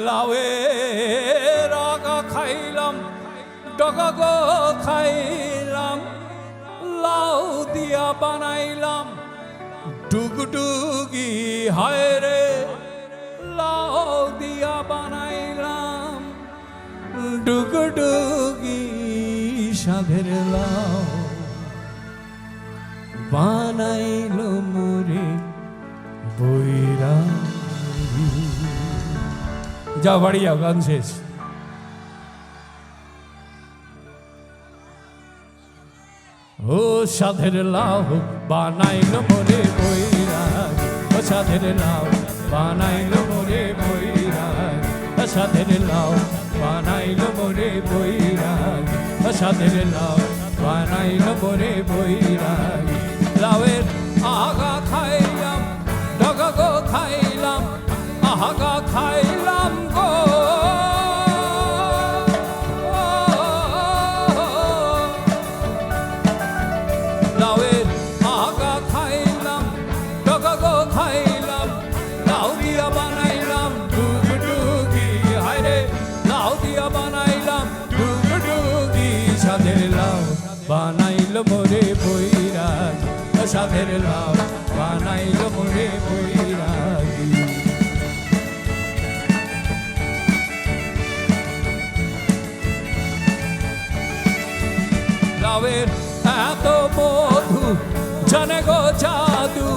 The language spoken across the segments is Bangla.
লাউয়ের আগা খাইলাম, ডগা গো খাইলাম, লাউ দিয়া বানাইলাম ডুগডুগি, হায় রে লাউ দিয়া বানাইলাম ডুগডুগি, সাধের লাউ বানাইলো মোরে বৈরাগী। যাও বাড়ি যাও, গান শেষ। ও সাধের লাউ বানাইলো মোরে বৈরাগী, ও সাধের লাউ বানাইলো মোরে বৈরাগী, ও সাধের লাউ বানাইলো মোরে বৈরাগী, ও সাধের লাউ বানাইলো মোরে বৈরাগী। লাউয়ের আগা খাইলাম, ডগা গো খাইলাম, আগা খাইলাম গো, লাউয়ের আগা খাইলাম, ডগা গো খাইলাম, লাউ দিয়া বানাইলাম ডুগডুগি, হায় রে লাউ দিয়া বানাইলাম ডুগডুগি, সাধের লাউ বানাইলো মোরে বৈরাগী, সাধের লাউ বানাইলো মোরে বৈরাগী। লাউয়ের এত মধু জানে গো জাদু,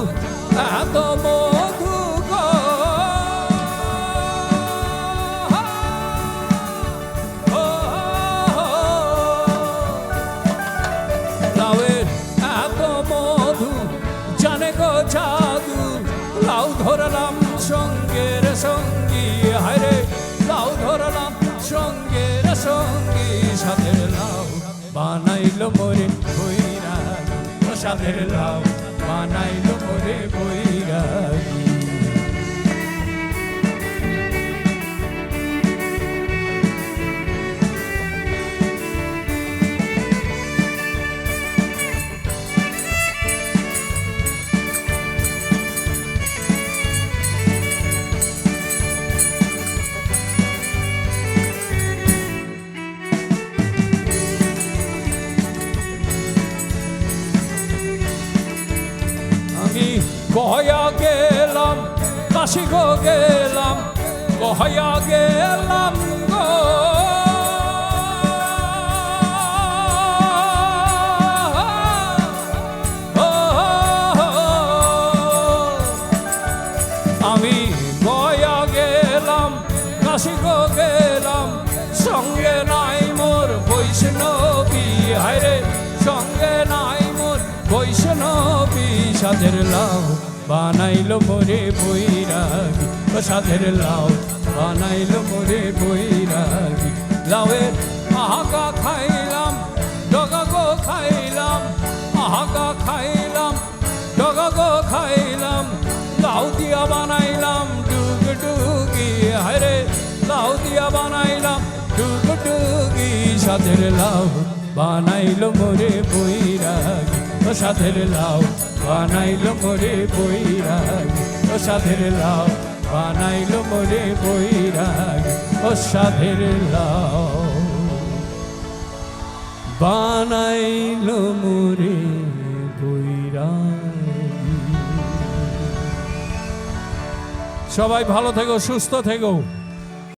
এত মধু গো, লাউয়ের এত মধু জানে গো জাদু, লাউ ধরলাম সঙ্গের সঙ্গী, হায় রে লাউ ধরলাম সঙ্গের সঙ্গী, সাধের লাউ বানাইলো মোরে বৈরাগী, ও সাধের লাউ বানাইলো মোরে বৈরাগী। গয়া গেলাম কাশি গো গেলাম, গয়া গেলাম গো, আমি গয়া গেলাম কাশি গো গেলাম, সঙ্গে নাই মোর বৈষ্ণবী, হায় রে সঙ্গে নাই মোর বৈষ্ণবী, সাধের লাউ বানাইলো মোরে বৈরাগী, ও সাধের লাউ বানাইলো মোরে বৈরাগী। লাউয়ের আগা খাইলাম, ডগা গো খাইলাম, আগা খাইলাম, ডগা গো খাইলাম, লাউ দিয়া বানাইলাম ডুগডুগি, হায় রে লাউ দিয়া বানাইলাম ডুগডুগি, সাধের লাউ বানাইলো মোরে বৈরাগী, ও সাধের লাউ বানাইলো মোরে বৈরাগী, ও সাধের লাউ বানাইলো মোরে বৈরাগী, ও সাধের লাউ বানাইলো মোরে বৈরাগী। সবাই ভালো থেকো, সুস্থ থেকো।